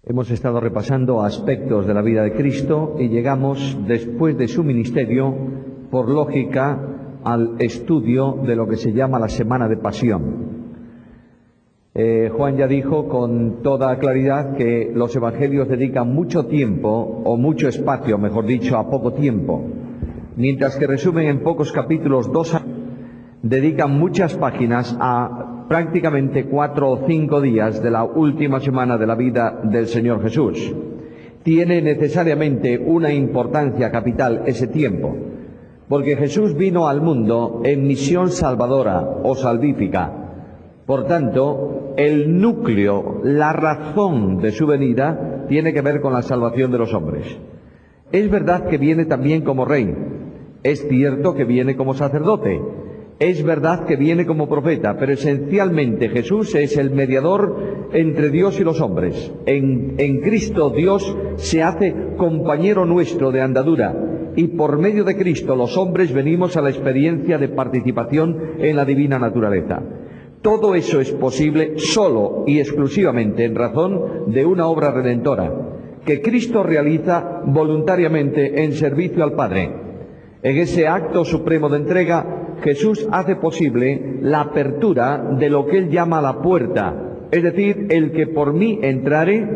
Hemos estado repasando aspectos de la vida de Cristo y llegamos, después de su ministerio, por lógica, al estudio de lo que se llama la Semana de Pasión. Juan ya dijo con toda claridad que los evangelios dedican mucho tiempo, o mucho espacio, mejor dicho, a poco tiempo, mientras que resumen en pocos capítulos dedican muchas páginas a prácticamente 4 o 5 días de la última semana de la vida del Señor Jesús. Tiene necesariamente una importancia capital ese tiempo, porque Jesús vino al mundo en misión salvadora o salvífica. Por tanto, el núcleo, la razón de su venida tiene que ver con la salvación de los hombres. Es verdad que viene también como rey, es cierto que viene como sacerdote, es verdad que viene como profeta, pero esencialmente Jesús es el mediador entre Dios y los hombres. En Cristo Dios se hace compañero nuestro de andadura, y por medio de Cristo los hombres venimos a la experiencia de participación en la divina naturaleza. Todo eso es posible solo y exclusivamente en razón de una obra redentora que Cristo realiza voluntariamente en servicio al Padre. En ese acto supremo de entrega, Jesús hace posible la apertura de lo que Él llama la puerta, es decir, el que por mí entrare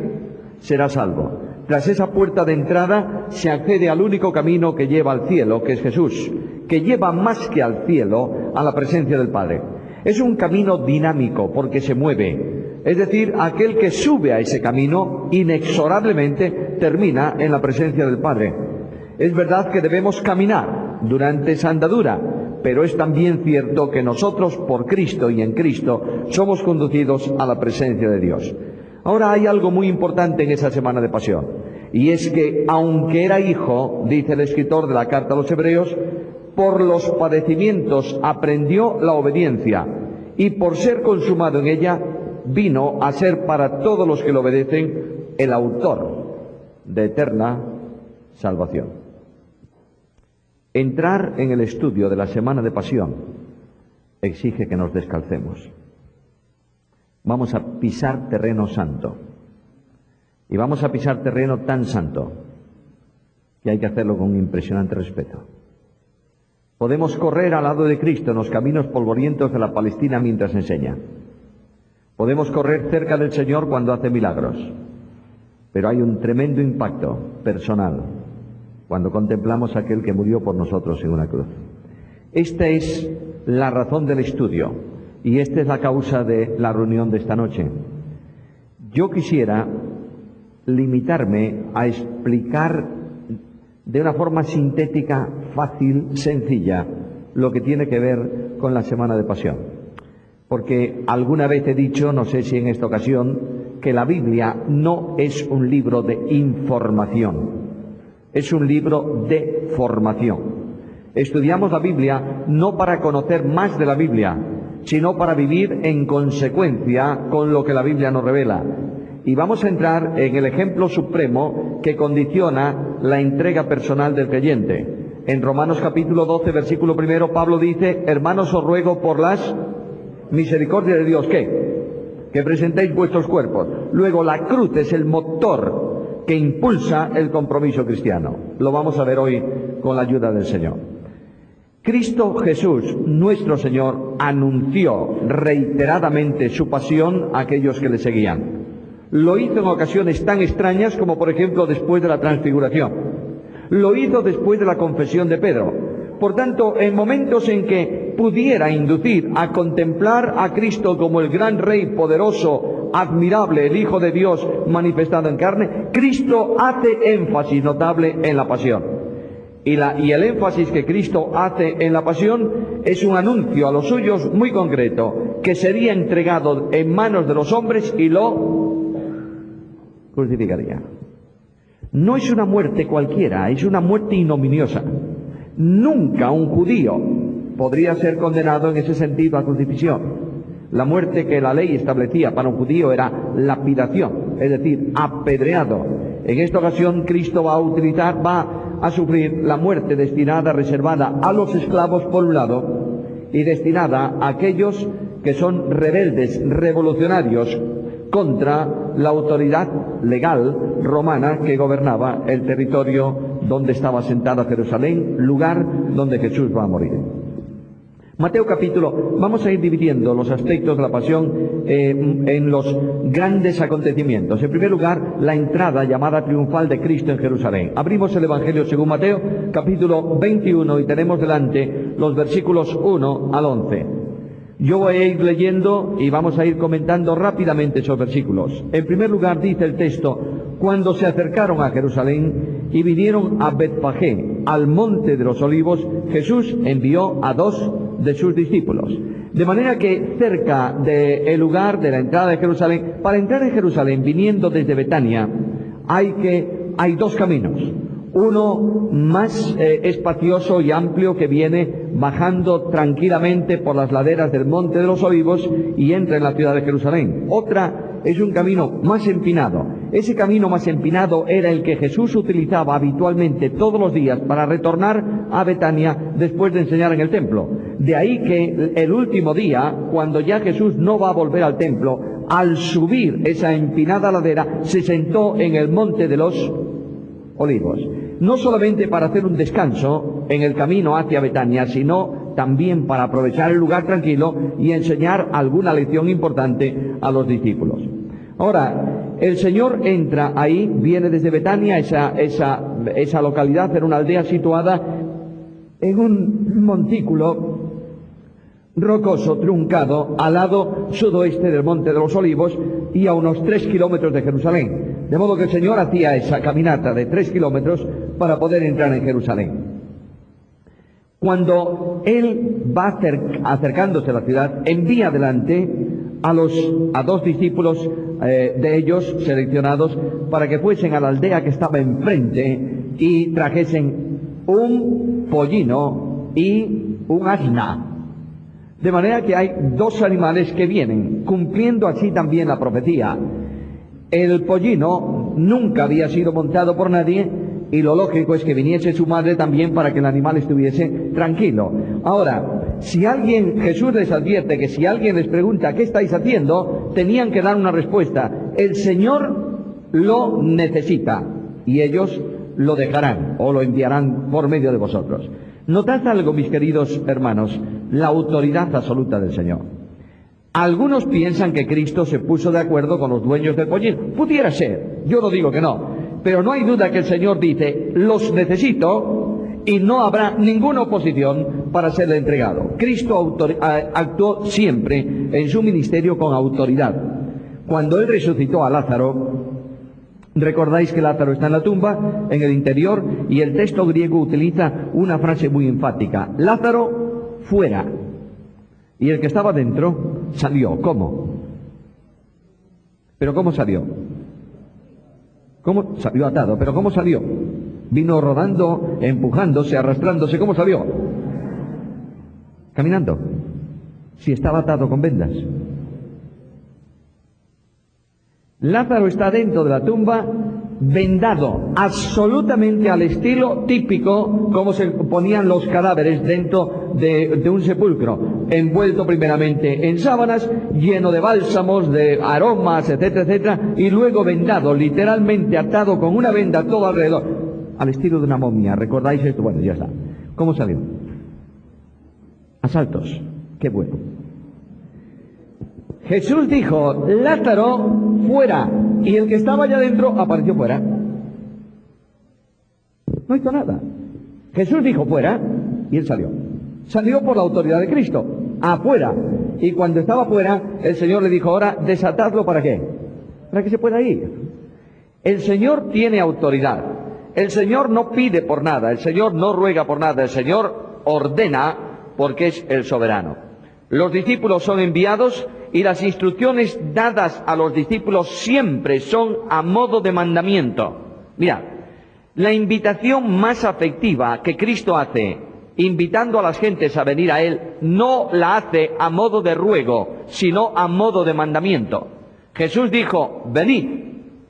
será salvo. Tras esa puerta de entrada se accede al único camino que lleva al cielo, que es Jesús, que lleva más que al cielo, a la presencia del Padre. Es un camino dinámico porque se mueve, es decir, aquel que sube a ese camino inexorablemente termina en la presencia del Padre. Es verdad que debemos caminar durante esa andadura, pero es también cierto que nosotros por Cristo y en Cristo somos conducidos a la presencia de Dios. Ahora hay algo muy importante en esa semana de pasión, y es que aunque era hijo, dice el escritor de la carta a los Hebreos, por los padecimientos aprendió la obediencia, y por ser consumado en ella, vino a ser para todos los que le obedecen el autor de eterna salvación. Entrar en el estudio de la Semana de Pasión exige que nos descalcemos. Vamos a pisar terreno santo. Y vamos a pisar terreno tan santo que hay que hacerlo con un impresionante respeto. Podemos correr al lado de Cristo en los caminos polvorientos de la Palestina mientras enseña. Podemos correr cerca del Señor cuando hace milagros. Pero hay un tremendo impacto personal cuando contemplamos a aquel que murió por nosotros en una cruz. Esta es la razón del estudio y esta es la causa de la reunión de esta noche. Yo quisiera limitarme a explicar de una forma sintética, fácil, sencilla, lo que tiene que ver con la Semana de Pasión. Porque alguna vez he dicho, no sé si en esta ocasión, que la Biblia no es un libro de información. Es un libro de formación. Estudiamos la Biblia no para conocer más de la Biblia, sino para vivir en consecuencia con lo que la Biblia nos revela. Y vamos a entrar en el ejemplo supremo que condiciona la entrega personal del creyente. En Romanos capítulo 12, versículo 1, Pablo dice: hermanos, os ruego por las misericordias de Dios, ¿qué? Que presentéis vuestros cuerpos. Luego, la cruz es el motor que impulsa el compromiso cristiano. Lo vamos a ver hoy con la ayuda del Señor. Cristo Jesús, nuestro Señor, anunció reiteradamente su pasión a aquellos que le seguían. Lo hizo en ocasiones tan extrañas como, por ejemplo, después de la transfiguración. Lo hizo después de la confesión de Pedro. Por tanto, en momentos en que pudiera inducir a contemplar a Cristo como el gran Rey poderoso, admirable, el Hijo de Dios manifestado en carne, Cristo hace énfasis notable en la pasión. Y el énfasis que Cristo hace en la pasión es un anuncio a los suyos muy concreto, que sería entregado en manos de los hombres y lo crucificaría. No es una muerte cualquiera, es una muerte ignominiosa. Nunca un judío podría ser condenado en ese sentido a crucifixión. La muerte que la ley establecía para un judío era lapidación, es decir, apedreado. En esta ocasión Cristo va a sufrir la muerte destinada, reservada a los esclavos por un lado, y destinada a aquellos que son rebeldes, revolucionarios, contra la autoridad legal romana que gobernaba el territorio donde estaba asentada Jerusalén, lugar donde Jesús va a morir. Mateo capítulo, vamos a ir dividiendo los aspectos de la pasión en los grandes acontecimientos. En primer lugar, la entrada llamada triunfal de Cristo en Jerusalén. Abrimos el Evangelio según Mateo, capítulo 21, y tenemos delante los versículos 1 al 11. Yo voy a ir leyendo y vamos a ir comentando rápidamente esos versículos. En primer lugar, dice el texto: cuando se acercaron a Jerusalén y vinieron a Betfagé, al monte de los olivos, Jesús envió a 2 de sus discípulos. De manera que cerca del lugar de la entrada de Jerusalén, para entrar en Jerusalén viniendo desde Betania, hay 2 caminos. Uno más espacioso y amplio que viene bajando tranquilamente por las laderas del Monte de los Olivos y entra en la ciudad de Jerusalén. Otra es un camino más empinado. Ese camino más empinado era el que Jesús utilizaba habitualmente todos los días para retornar a Betania después de enseñar en el templo. De ahí que el último día, cuando ya Jesús no va a volver al templo, al subir esa empinada ladera, se sentó en el Monte de los Olivos. No solamente para hacer un descanso en el camino hacia Betania, sino también para aprovechar el lugar tranquilo y enseñar alguna lección importante a los discípulos. Ahora, el Señor entra ahí, viene desde Betania, esa localidad, era una aldea situada en un montículo rocoso, truncado, al lado sudoeste del Monte de los Olivos y a unos 3 kilómetros de Jerusalén. De modo que el Señor hacía esa caminata de 3 kilómetros para poder entrar en Jerusalén. Cuando Él va acercándose a la ciudad, envía delante a 2 discípulos de ellos seleccionados para que fuesen a la aldea que estaba enfrente y trajesen un pollino y un asna. De manera que hay 2 animales que vienen, cumpliendo así también la profecía. El pollino nunca había sido montado por nadie y lo lógico es que viniese su madre también para que el animal estuviese tranquilo. Ahora, Jesús les advierte que si alguien les pregunta ¿qué estáis haciendo?, tenían que dar una respuesta: el Señor lo necesita, y ellos lo dejarán o lo enviarán por medio de vosotros. Notad algo, mis queridos hermanos, la autoridad absoluta del Señor. Algunos piensan que Cristo se puso de acuerdo con los dueños del pollino. Pudiera ser, yo no digo que no, pero no hay duda que el Señor dice: los necesito, y no habrá ninguna oposición para serle entregado. Cristo actuó siempre en su ministerio con autoridad. Cuando Él resucitó a Lázaro, recordáis que Lázaro está en la tumba, en el interior, y el texto griego utiliza una frase muy enfática: Lázaro, fuera. Y el que estaba dentro salió. ¿Cómo? ¿Pero cómo salió? ¿Cómo? Salió atado. ¿Pero cómo salió? Vino rodando, empujándose, arrastrándose. ¿Cómo salió? Caminando. Si estaba atado con vendas. Lázaro está dentro de la tumba, vendado, absolutamente al estilo típico como se ponían los cadáveres dentro de un sepulcro, envuelto primeramente en sábanas, lleno de bálsamos, de aromas, etcétera, etcétera, y luego vendado, literalmente atado con una venda todo alrededor, al estilo de una momia. ¿Recordáis esto? Bueno, ya está. ¿Cómo salió? A saltos. Qué bueno. Jesús dijo: Lázaro, fuera. Y el que estaba allá dentro apareció fuera. No hizo nada. Jesús dijo fuera y él salió. Salió por la autoridad de Cristo, afuera. Y cuando estaba fuera, el Señor le dijo: ahora desatadlo. ¿Para qué? Para que se pueda ir. El Señor tiene autoridad. El Señor no pide por nada. El Señor no ruega por nada. El Señor ordena porque es el soberano. Los discípulos son enviados y las instrucciones dadas a los discípulos siempre son a modo de mandamiento. Mira, la invitación más afectiva que Cristo hace, invitando a las gentes a venir a Él, no la hace a modo de ruego, sino a modo de mandamiento. Jesús dijo: venid,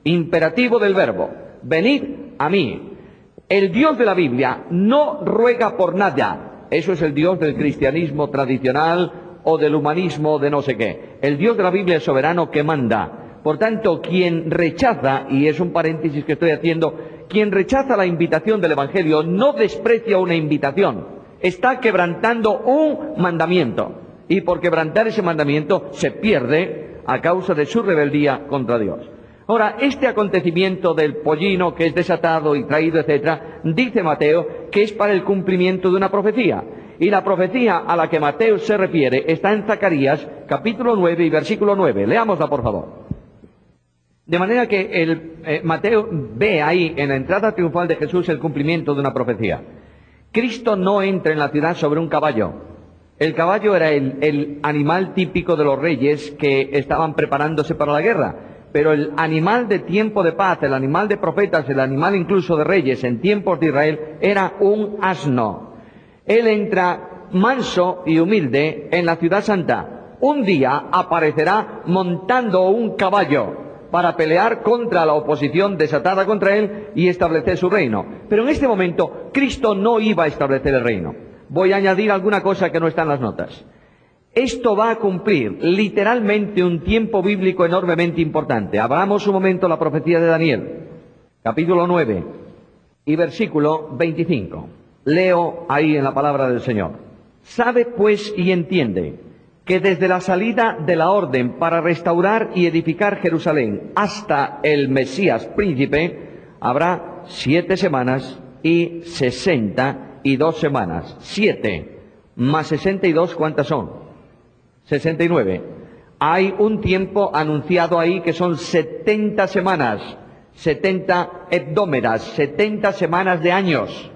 imperativo del verbo, venid a mí. El Dios de la Biblia no ruega por nada. Eso es el Dios del cristianismo tradicional o del humanismo de no sé qué. El Dios de la Biblia es soberano, que manda. Por tanto, quien rechaza, y es un paréntesis que estoy haciendo, quien rechaza la invitación del Evangelio no desprecia una invitación, está quebrantando un mandamiento, y por quebrantar ese mandamiento se pierde a causa de su rebeldía contra Dios. Ahora, este acontecimiento del pollino que es desatado y traído, etcétera, dice Mateo que es para el cumplimiento de una profecía. Y la profecía a la que Mateo se refiere está en Zacarías, capítulo 9 y versículo 9. Leámosla, por favor. De manera que Mateo ve ahí, en la entrada triunfal de Jesús, el cumplimiento de una profecía. Cristo no entra en la ciudad sobre un caballo. El caballo era el animal típico de los reyes que estaban preparándose para la guerra. Pero el animal de tiempo de paz, el animal de profetas, el animal incluso de reyes en tiempos de Israel, era un asno. Él entra manso y humilde en la ciudad santa. Un día aparecerá montando un caballo para pelear contra la oposición desatada contra él y establecer su reino. Pero en este momento Cristo no iba a establecer el reino. Voy a añadir alguna cosa que no está en las notas. Esto va a cumplir literalmente un tiempo bíblico enormemente importante. Abramos un momento la profecía de Daniel, capítulo 9 y versículo 25. Leo ahí en la palabra del Señor. Sabe pues y entiende que desde la salida de la orden para restaurar y edificar Jerusalén hasta el Mesías príncipe, habrá 7 semanas y 62 semanas. 7 más 62, ¿cuántas son? 69. Hay un tiempo anunciado ahí que son 70 semanas, 70 hebdómeras, 70 semanas de años.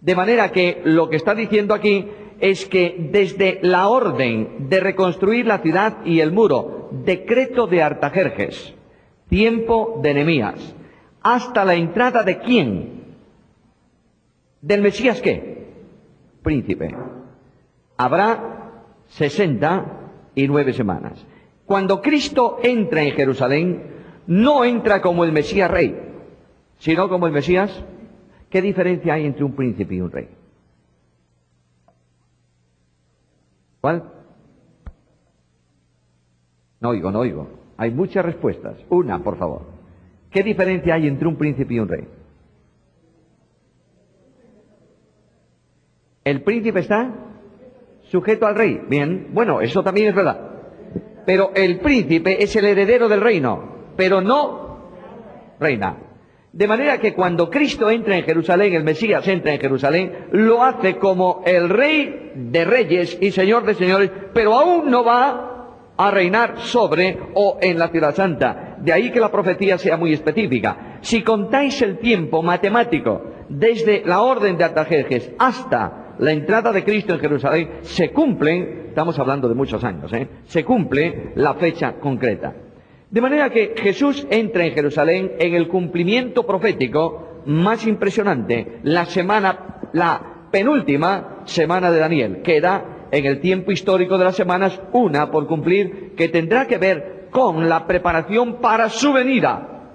De manera que lo que está diciendo aquí es que desde la orden de reconstruir la ciudad y el muro, decreto de Artajerjes, tiempo de Nehemías, hasta la entrada de ¿quién? ¿Del Mesías qué? Príncipe. Habrá 69 semanas. Cuando Cristo entra en Jerusalén, no entra como el Mesías rey, sino como el Mesías. ¿Qué diferencia hay entre un príncipe y un rey? ¿Cuál? No oigo. Hay muchas respuestas. Una, por favor. ¿Qué diferencia hay entre un príncipe y un rey? El príncipe está sujeto al rey. Bien, bueno, eso también es verdad. Pero el príncipe es el heredero del reino, pero no reina. De manera que cuando Cristo entra en Jerusalén, el Mesías entra en Jerusalén, lo hace como el Rey de reyes y Señor de señores, pero aún no va a reinar sobre o en la ciudad santa. De ahí que la profecía sea muy específica. Si contáis el tiempo matemático desde la orden de Artajerjes hasta la entrada de Cristo en Jerusalén, se cumplen, estamos hablando de muchos años, se cumple la fecha concreta. De manera que Jesús entra en Jerusalén en el cumplimiento profético más impresionante, la penúltima semana de Daniel. Queda en el tiempo histórico de las semanas una por cumplir, que tendrá que ver con la preparación para su venida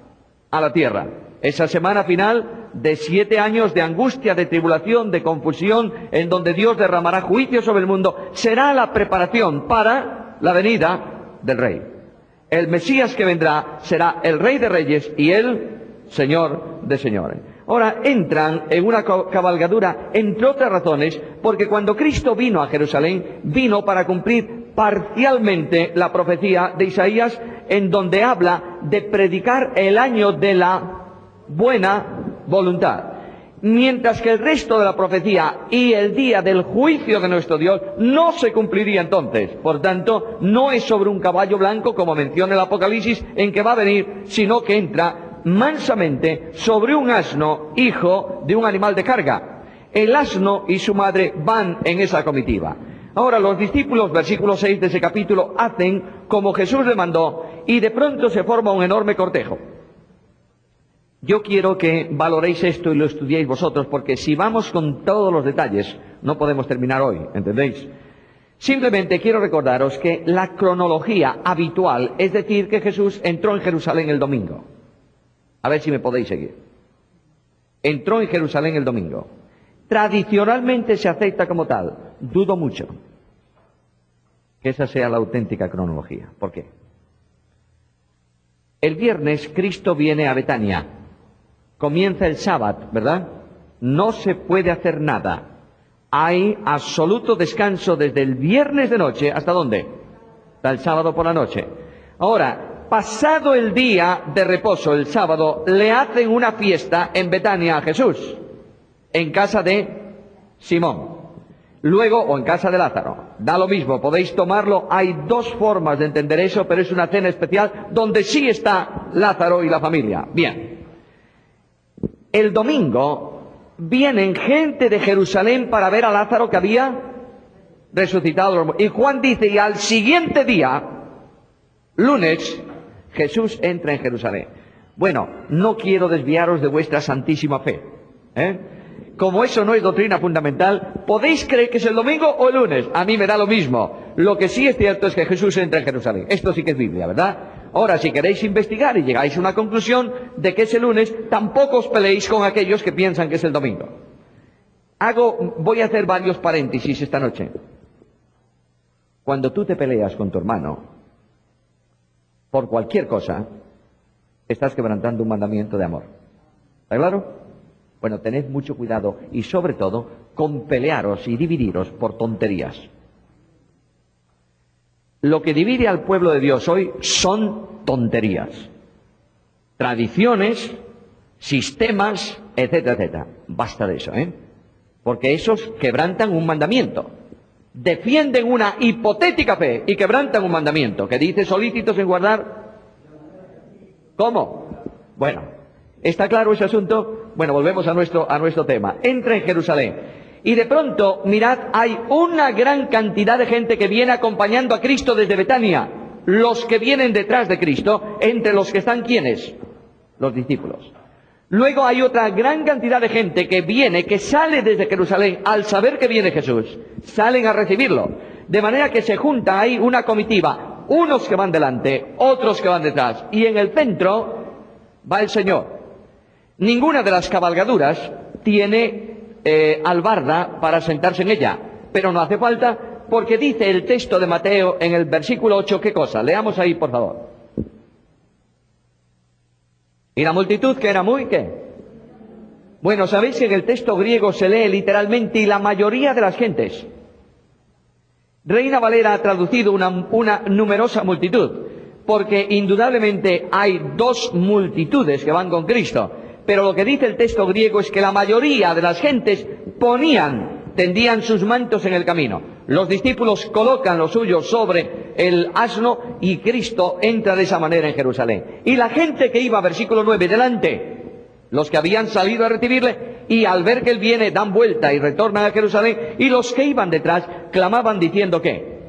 a la tierra. Esa semana final de 7 años de angustia, de tribulación, de confusión, en donde Dios derramará juicio sobre el mundo, será la preparación para la venida del Rey. El Mesías que vendrá será el Rey de Reyes y el Señor de Señores. Ahora entran en una cabalgadura, entre otras razones, porque cuando Cristo vino a Jerusalén, vino para cumplir parcialmente la profecía de Isaías, en donde habla de predicar el año de la buena voluntad. Mientras que el resto de la profecía y el día del juicio de nuestro Dios no se cumpliría entonces. Por tanto, no es sobre un caballo blanco, como menciona el Apocalipsis, en que va a venir, sino que entra mansamente sobre un asno, hijo de un animal de carga. El asno y su madre van en esa comitiva. Ahora los discípulos, versículo 6 de ese capítulo, hacen como Jesús le mandó, y de pronto se forma un enorme cortejo. Yo quiero que valoréis esto y lo estudiéis vosotros, porque si vamos con todos los detalles, no podemos terminar hoy, ¿entendéis? Simplemente quiero recordaros que la cronología habitual es decir que Jesús entró en Jerusalén el domingo. A ver si me podéis seguir. Entró en Jerusalén el domingo. Tradicionalmente se acepta como tal. Dudo mucho que esa sea la auténtica cronología. ¿Por qué? El viernes Cristo viene a Betania. Comienza el sábado, ¿verdad? No se puede hacer nada. Hay absoluto descanso desde el viernes de noche, ¿hasta dónde? Hasta el sábado por la noche. Ahora, pasado el día de reposo, el sábado, le hacen una fiesta en Betania a Jesús, en casa de Simón. Luego, o en casa de Lázaro, da lo mismo, podéis tomarlo. Hay dos formas de entender eso, pero es una cena especial donde sí está Lázaro y la familia. Bien. El domingo vienen gente de Jerusalén para ver a Lázaro que había resucitado. Y Juan dice, y al siguiente día, lunes, Jesús entra en Jerusalén. Bueno, no quiero desviaros de vuestra santísima fe, Como eso no es doctrina fundamental, ¿podéis creer que es el domingo o el lunes? A mí me da lo mismo. Lo que sí es cierto es que Jesús entra en Jerusalén. Esto sí que es Biblia, ¿verdad? Ahora, si queréis investigar y llegáis a una conclusión de que es el lunes, tampoco os peleéis con aquellos que piensan que es el domingo. Voy a hacer varios paréntesis esta noche. Cuando tú te peleas con tu hermano, por cualquier cosa, estás quebrantando un mandamiento de amor. ¿Está claro? Bueno, tened mucho cuidado y sobre todo con pelearos y dividiros por tonterías. Lo que divide al pueblo de Dios hoy son tonterías, tradiciones, sistemas, etcétera, etcétera. Basta de eso, porque esos quebrantan un mandamiento. Defienden una hipotética fe y quebrantan un mandamiento que dice solícitos en guardar. ¿Cómo? Bueno. ¿Está claro ese asunto? Bueno, volvemos a nuestro tema. Entra en Jerusalén. Y de pronto, mirad, hay una gran cantidad de gente que viene acompañando a Cristo desde Betania. Los que vienen detrás de Cristo, entre los que están, ¿quiénes? Los discípulos. Luego hay otra gran cantidad de gente que sale desde Jerusalén al saber que viene Jesús. Salen a recibirlo. De manera que se junta ahí una comitiva. Unos que van delante, otros que van detrás. Y en el centro va el Señor. Ninguna de las cabalgaduras tiene albarda para sentarse en ella, pero no hace falta porque dice el texto de Mateo en el versículo 8, ¿qué cosa? Leamos ahí, por favor. Y la multitud que era muy, ¿qué? Bueno, sabéis que en el texto griego se lee literalmente y la mayoría de las gentes. Reina Valera ha traducido una numerosa multitud, porque indudablemente hay dos multitudes que van con Cristo. Pero lo que dice el texto griego es que la mayoría de las gentes tendían sus mantos en el camino. Los discípulos colocan los suyos sobre el asno y Cristo entra de esa manera en Jerusalén. Y la gente que iba, versículo 9, delante, los que habían salido a recibirle, y al ver que él viene dan vuelta y retornan a Jerusalén, y los que iban detrás clamaban diciendo ¿qué?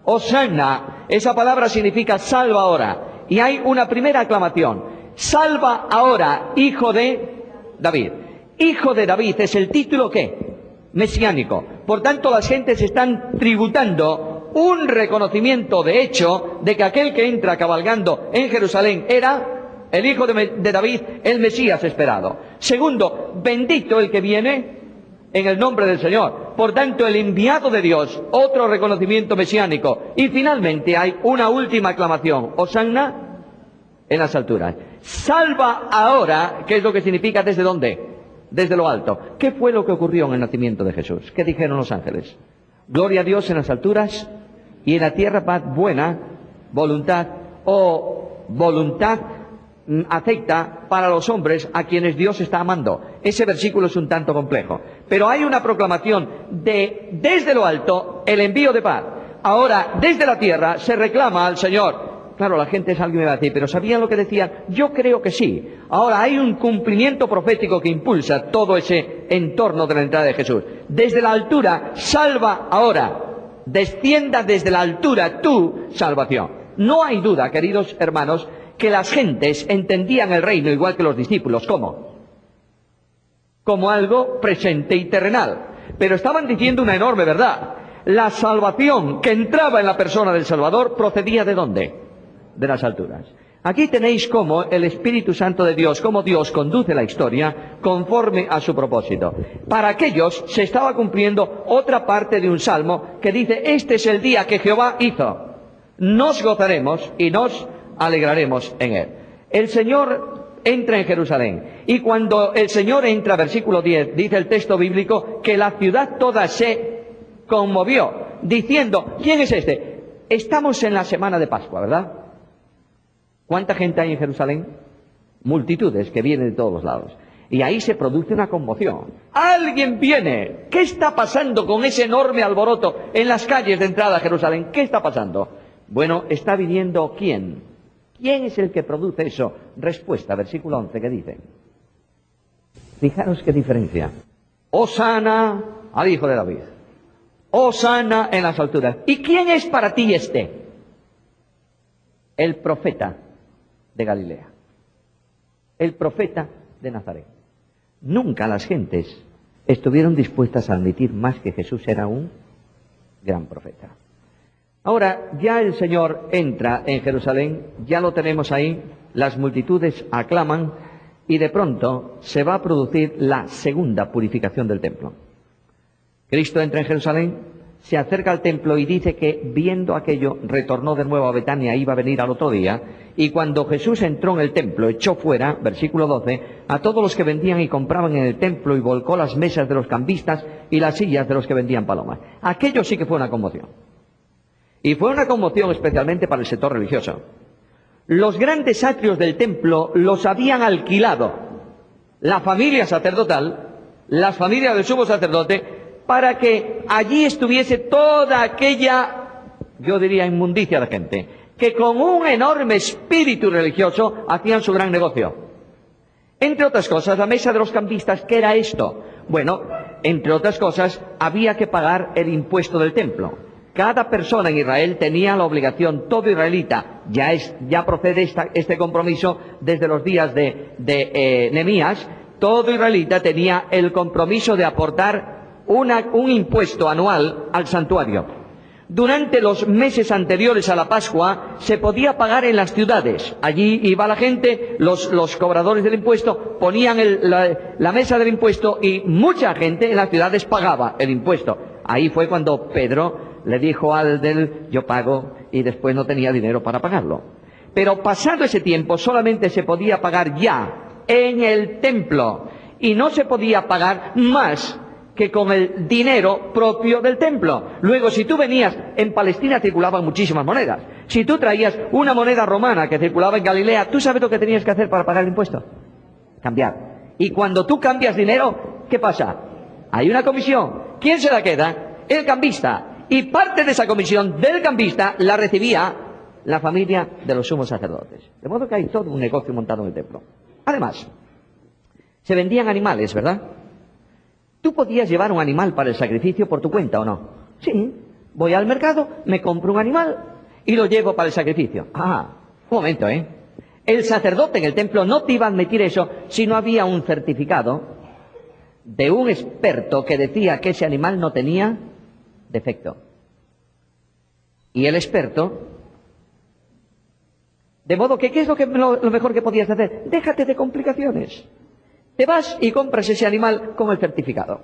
Hosanna. Esa palabra significa salva ahora. Y hay una primera aclamación. Salva ahora, hijo de David. Hijo de David es el título, ¿qué? Mesiánico. Por tanto, las gentes están tributando un reconocimiento de hecho de que aquel que entra cabalgando en Jerusalén era el hijo de David, el Mesías esperado. Segundo, bendito el que viene en el nombre del Señor. Por tanto, el enviado de Dios, otro reconocimiento mesiánico. Y finalmente hay una última aclamación. Hosanna en las alturas. Salva ahora, ¿qué es lo que significa desde dónde? Desde lo alto. ¿Qué fue lo que ocurrió en el nacimiento de Jesús? ¿Qué dijeron los ángeles? Gloria a Dios en las alturas y en la tierra paz, buena voluntad o voluntad acepta para los hombres a quienes Dios está amando. Ese versículo es un tanto complejo. Pero hay una proclamación de desde lo alto el envío de paz. Ahora, desde la tierra se reclama al Señor. Claro, la gente es alguien me va a decir, pero ¿sabían lo que decían? Yo creo que sí. Ahora hay un cumplimiento profético que impulsa todo ese entorno de la entrada de Jesús. Desde la altura, salva ahora. Descienda desde la altura tu salvación. No hay duda, queridos hermanos, que las gentes entendían el reino igual que los discípulos. ¿Cómo? Como algo presente y terrenal. Pero estaban diciendo una enorme verdad. La salvación que entraba en la persona del Salvador procedía ¿de dónde? De las alturas. Aquí tenéis cómo el Espíritu Santo de Dios, cómo Dios conduce la historia conforme a su propósito. Para aquellos se estaba cumpliendo otra parte de un salmo que dice, este es el día que Jehová hizo. Nos gozaremos y nos alegraremos en él. El Señor entra en Jerusalén. Y cuando el Señor entra, versículo 10, dice el texto bíblico, que la ciudad toda se conmovió, diciendo, ¿quién es este? Estamos en la semana de Pascua, ¿verdad? ¿Cuánta gente hay en Jerusalén? Multitudes que vienen de todos los lados. Y ahí se produce una conmoción. ¡Alguien viene! ¿Qué está pasando con ese enorme alboroto en las calles de entrada a Jerusalén? ¿Qué está pasando? Bueno, está viniendo ¿quién? ¿Quién es el que produce eso? Respuesta, versículo 11, ¿qué dice? Fijaros qué diferencia. Hosana al Hijo de David. Hosana en las alturas. ¿Y quién es para ti este? El profeta de Galilea. El profeta de Nazaret. Nunca las gentes estuvieron dispuestas a admitir más que Jesús era un gran profeta. Ahora, ya el Señor entra en Jerusalén, ya lo tenemos ahí, las multitudes aclaman y de pronto se va a producir la segunda purificación del templo. Cristo entra en Jerusalén, se acerca al templo y dice que viendo aquello retornó de nuevo a Betania, iba a venir al otro día, y cuando Jesús entró en el templo echó fuera, versículo 12, a todos los que vendían y compraban en el templo y volcó las mesas de los cambistas y las sillas de los que vendían palomas. Aquello sí que fue una conmoción. Y fue una conmoción especialmente para el sector religioso. Los grandes atrios del templo los habían alquilado la familia sacerdotal, las familias del sumo sacerdote, para que allí estuviese toda aquella, yo diría, inmundicia de gente, que con un enorme espíritu religioso hacían su gran negocio. Entre otras cosas, la mesa de los cambistas, ¿qué era esto? Bueno, entre otras cosas, había que pagar el impuesto del templo. Cada persona en Israel tenía la obligación, todo israelita, ya procede este compromiso desde los días de Nehemías, todo israelita tenía el compromiso de aportar un impuesto anual al santuario. Durante los meses anteriores a la Pascua se podía pagar en las ciudades. Allí iba la gente, los cobradores del impuesto ponían la mesa del impuesto y mucha gente en las ciudades pagaba el impuesto. Ahí fue cuando Pedro le dijo al yo pago, y después no tenía dinero para pagarlo. Pero pasado ese tiempo solamente se podía pagar ya en el templo y no se podía pagar más que con el dinero propio del templo. Luego, si tú venías, en Palestina circulaban muchísimas monedas. Si tú traías una moneda romana que circulaba en Galilea, ¿tú sabes lo que tenías que hacer para pagar el impuesto? Cambiar. Y cuando tú cambias dinero, ¿qué pasa? Hay una comisión. ¿Quién se la queda? El cambista. Y parte de esa comisión del cambista la recibía la familia de los sumos sacerdotes. De modo que hay todo un negocio montado en el templo. Además, se vendían animales, ¿verdad? ¿Tú podías llevar un animal para el sacrificio por tu cuenta o no? Sí, voy al mercado, me compro un animal y lo llevo para el sacrificio. Ah, un momento, El sacerdote en el templo no te iba a admitir eso si no había un certificado de un experto que decía que ese animal no tenía defecto. Y el experto, de modo que, ¿qué es lo mejor que podías hacer? Déjate de complicaciones. Te vas y compras ese animal con el certificado.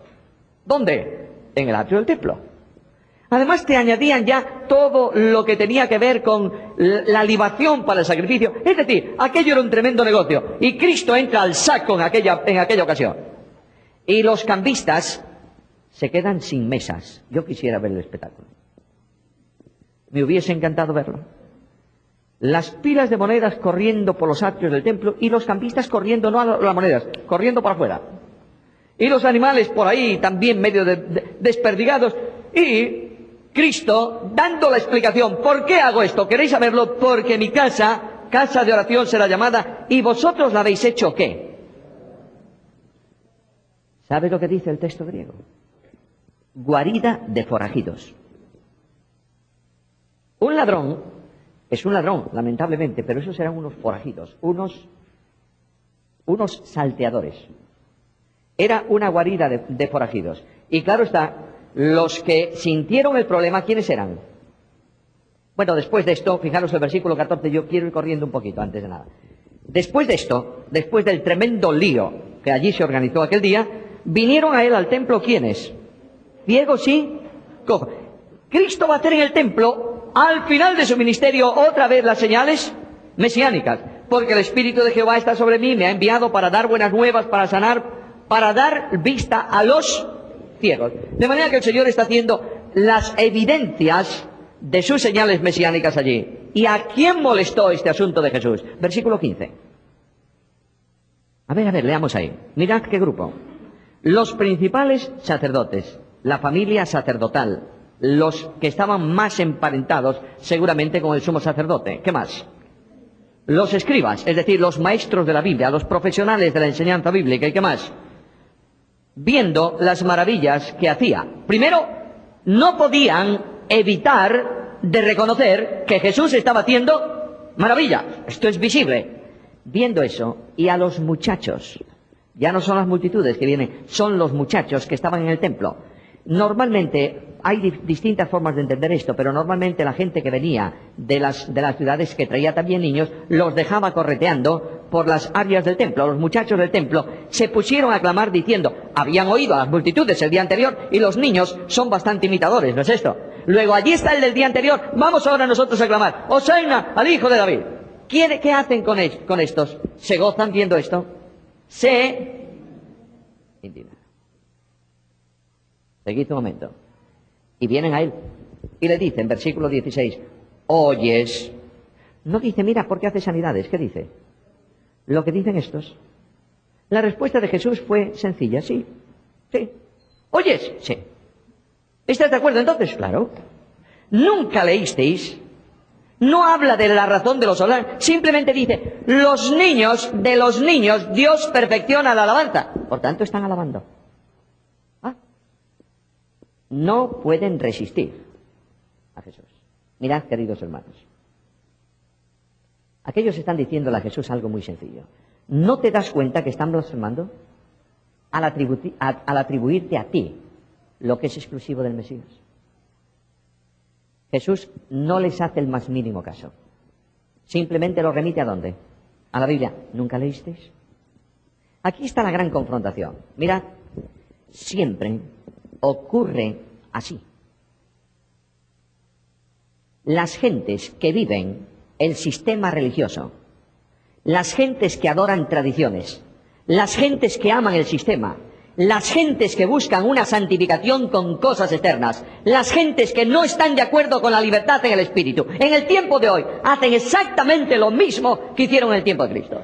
¿Dónde? En el atrio del templo. Además te añadían ya todo lo que tenía que ver con la libación para el sacrificio. Es decir, aquello era un tremendo negocio. Y Cristo entra al saco en aquella ocasión. Y los cambistas se quedan sin mesas. Yo quisiera ver el espectáculo. Me hubiese encantado verlo. Las pilas de monedas corriendo por los atrios del templo y los cambistas corriendo, no a las monedas, corriendo para afuera. Y los animales por ahí también medio desperdigados. Y Cristo dando la explicación. ¿Por qué hago esto? ¿Queréis saberlo? Porque mi casa de oración será llamada, y vosotros la habéis hecho ¿qué? ¿Sabe lo que dice el texto griego? Guarida de forajidos. Un ladrón es un ladrón, lamentablemente, pero esos eran unos forajidos, unos salteadores. Era una guarida de forajidos. Y claro está, los que sintieron el problema, ¿quiénes eran? Bueno, después de esto, fijaros el versículo 14, yo quiero ir corriendo un poquito antes de nada. Después de esto, después del tremendo lío que allí se organizó aquel día, vinieron a él al templo, ¿quiénes? Ciegos y cojos. Cristo va a hacer en el templo, al final de su ministerio, otra vez las señales mesiánicas. porque el Espíritu de Jehová está sobre mí, me ha enviado para dar buenas nuevas, para sanar, para dar vista a los ciegos. De manera que el Señor está haciendo las evidencias de sus señales mesiánicas allí. ¿Y a quién molestó este asunto de Jesús? Versículo 15. A ver, leamos ahí. Mirad qué grupo. Los principales sacerdotes, la familia sacerdotal, los que estaban más emparentados seguramente con el sumo sacerdote. ¿Qué más? Los escribas, es decir, los maestros de la Biblia, los profesionales de la enseñanza bíblica. ¿Y qué más? Viendo las maravillas que hacía. Primero, no podían evitar de reconocer que Jesús estaba haciendo maravillas. Esto es visible. Viendo eso, y a los muchachos, ya no son las multitudes que vienen, son los muchachos que estaban en el templo. Normalmente, hay distintas formas de entender esto, pero normalmente la gente que venía de las ciudades, que traía también niños, los dejaba correteando por las áreas del templo. Los muchachos del templo se pusieron a clamar diciendo, habían oído a las multitudes el día anterior, y los niños son bastante imitadores, ¿no es esto? Luego allí está el del día anterior, vamos ahora nosotros a clamar, Hosanna al Hijo de David. ¿Qué hacen con estos? ¿Se gozan viendo esto? Se indignan. Seguid un momento. Y vienen a él y le dicen, versículo 16, oyes. No dice, mira, ¿por qué hace sanidades? ¿Qué dice? Lo que dicen estos. La respuesta de Jesús fue sencilla, sí. ¿Oyes? Sí. ¿Estás de acuerdo entonces? Claro. Nunca leísteis. No habla de la razón de los hablar, simplemente dice, de los niños, Dios perfecciona la alabanza. Por tanto, están alabando. No pueden resistir a Jesús. Mirad, queridos hermanos. Aquellos están diciéndole a Jesús algo muy sencillo. ¿No te das cuenta que están blasfemando al atribuirte a ti lo que es exclusivo del Mesías? Jesús no les hace el más mínimo caso. Simplemente lo remite ¿a dónde? A la Biblia. ¿Nunca leísteis? Aquí está la gran confrontación. Mirad, siempre ocurre así. Las gentes que viven el sistema religioso, las gentes que adoran tradiciones, las gentes que aman el sistema, las gentes que buscan una santificación con cosas externas, las gentes que no están de acuerdo con la libertad en el espíritu, en el tiempo de hoy, hacen exactamente lo mismo que hicieron en el tiempo de Cristo.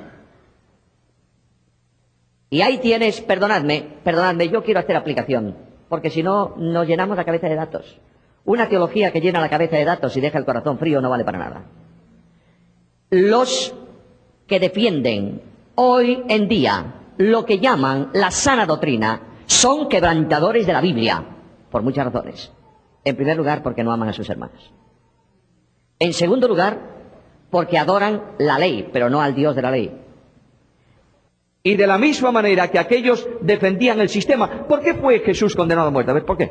Y ahí tienes, perdonadme, yo quiero hacer aplicación, porque si no, nos llenamos la cabeza de datos. Una teología que llena la cabeza de datos y deja el corazón frío no vale para nada. Los que defienden hoy en día lo que llaman la sana doctrina son quebrantadores de la Biblia, por muchas razones. En primer lugar, porque no aman a sus hermanos. En segundo lugar, porque adoran la ley, pero no al Dios de la ley. Y de la misma manera que aquellos defendían el sistema, ¿por qué fue Jesús condenado a muerte? A ver, ¿por qué?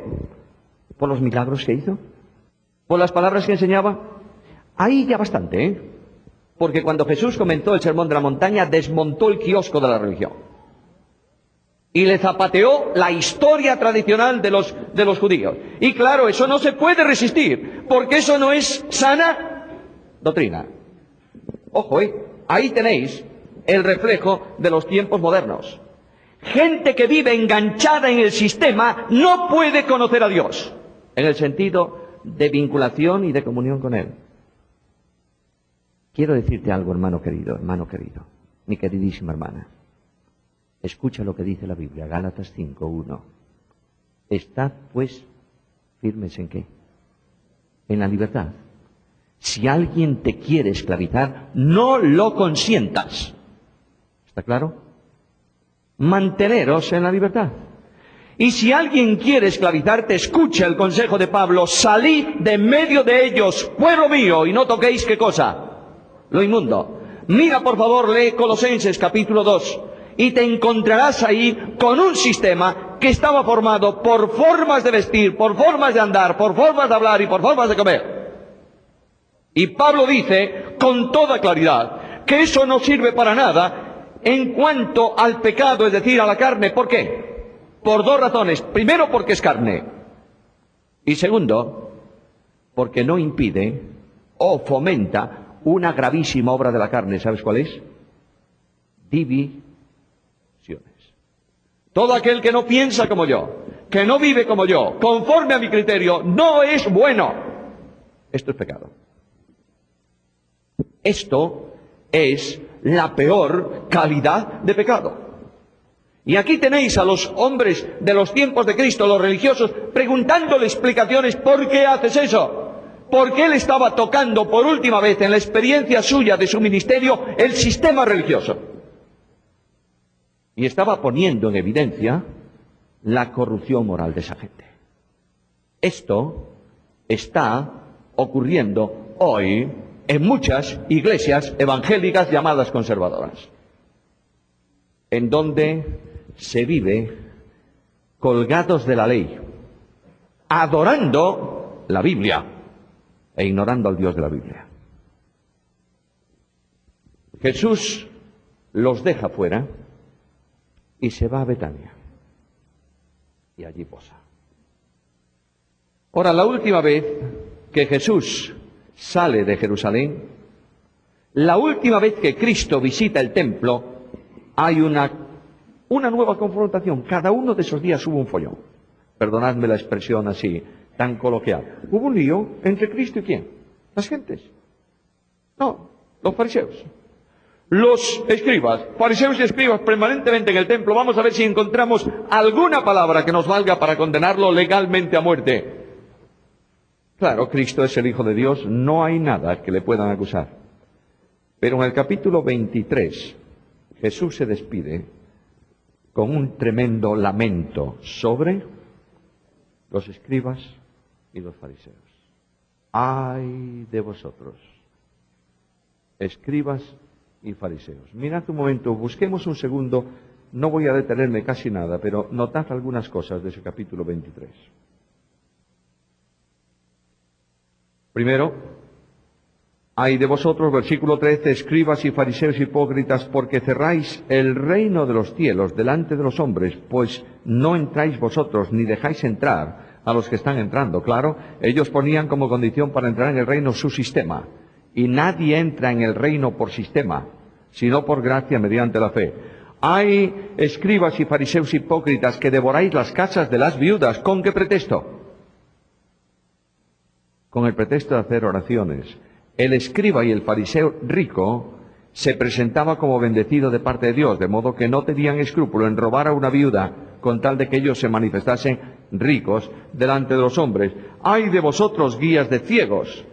¿Por los milagros que hizo? ¿Por las palabras que enseñaba? Ahí ya bastante, ¿eh? Porque cuando Jesús comenzó el sermón de la montaña, desmontó el kiosco de la religión. Y le zapateó la historia tradicional de los judíos. Y claro, eso no se puede resistir, porque eso no es sana doctrina. Ojo, ahí tenéis el reflejo de los tiempos modernos. Gente que vive enganchada en el sistema no puede conocer a Dios, en el sentido de vinculación y de comunión con Él. Quiero decirte algo, hermano querido, mi queridísima hermana. Escucha lo que dice la Biblia, Gálatas 5:1. Estad, pues, firmes ¿en qué? En la libertad. Si alguien te quiere esclavizar, no lo consientas. ¿Está claro? Manteneros en la libertad. Y si alguien quiere esclavizarte, escucha el consejo de Pablo, salid de medio de ellos, pueblo mío, y no toquéis ¿qué cosa? Lo inmundo. Mira, por favor, lee Colosenses capítulo 2. Y te encontrarás ahí con un sistema que estaba formado por formas de vestir, por formas de andar, por formas de hablar y por formas de comer. Y Pablo dice con toda claridad que eso no sirve para nada en cuanto al pecado, es decir, a la carne. ¿Por qué? Por dos razones. Primero, porque es carne. Y segundo, porque no impide o fomenta una gravísima obra de la carne. ¿Sabes cuál es? Divisiones. Todo aquel que no piensa como yo, que no vive como yo, conforme a mi criterio, no es bueno. Esto es pecado. Esto es la peor calidad de pecado. Y aquí tenéis a los hombres de los tiempos de Cristo, los religiosos, preguntándole explicaciones. ¿Por qué haces eso? Porque él estaba tocando por última vez en la experiencia suya de su ministerio el sistema religioso. Y estaba poniendo en evidencia la corrupción moral de esa gente. Esto está ocurriendo hoy en muchas iglesias evangélicas llamadas conservadoras, en donde se vive colgados de la ley, adorando la Biblia e ignorando al Dios de la Biblia. Jesús los deja fuera y se va a Betania. Y allí posa. Ahora, la última vez que Jesús sale de Jerusalén, la última vez que Cristo visita el templo, hay una nueva confrontación. Cada uno de esos días hubo un follón. Perdonadme la expresión así, tan coloquial. Hubo un lío entre Cristo y ¿quién? Las gentes. No, los fariseos. Los escribas, fariseos y escribas permanentemente en el templo. Vamos a ver si encontramos alguna palabra que nos valga para condenarlo legalmente a muerte. Claro, Cristo es el Hijo de Dios, no hay nada que le puedan acusar. Pero en el capítulo 23, Jesús se despide con un tremendo lamento sobre los escribas y los fariseos. ¡Ay de vosotros, escribas y fariseos! Mirad un momento, busquemos un segundo, no voy a detenerme casi nada, pero notad algunas cosas de ese capítulo 23. Primero, ay de vosotros, versículo 13, escribas y fariseos hipócritas, porque cerráis el reino de los cielos delante de los hombres, pues no entráis vosotros, ni dejáis entrar a los que están entrando. Claro, ellos ponían como condición para entrar en el reino su sistema, y nadie entra en el reino por sistema, sino por gracia mediante la fe. Hay escribas y fariseos hipócritas que devoráis las casas de las viudas. ¿Con qué pretexto? Con el pretexto de hacer oraciones. El escriba y el fariseo rico se presentaba como bendecido de parte de Dios, de modo que no tenían escrúpulo en robar a una viuda con tal de que ellos se manifestasen ricos delante de los hombres. ¡Ay de vosotros, guías de ciegos,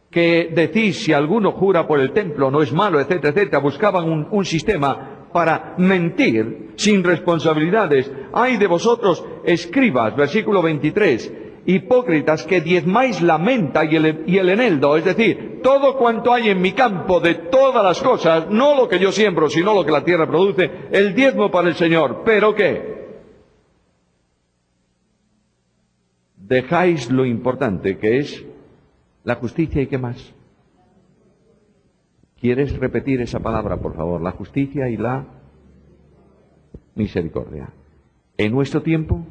que decís si alguno jura por el templo no es malo, etcétera, etcétera! Buscaban un sistema para mentir sin responsabilidades. ¡Ay de vosotros, escribas! Versículo 23. Hipócritas, que diezmáis la menta y el eneldo, es decir, todo cuanto hay en mi campo de todas las cosas, no lo que yo siembro, sino lo que la tierra produce, el diezmo para el Señor. ¿Pero qué? Dejáis lo importante, que es la justicia. ¿Y qué más? ¿Quieres repetir esa palabra, por favor? La justicia y la misericordia. En nuestro tiempo,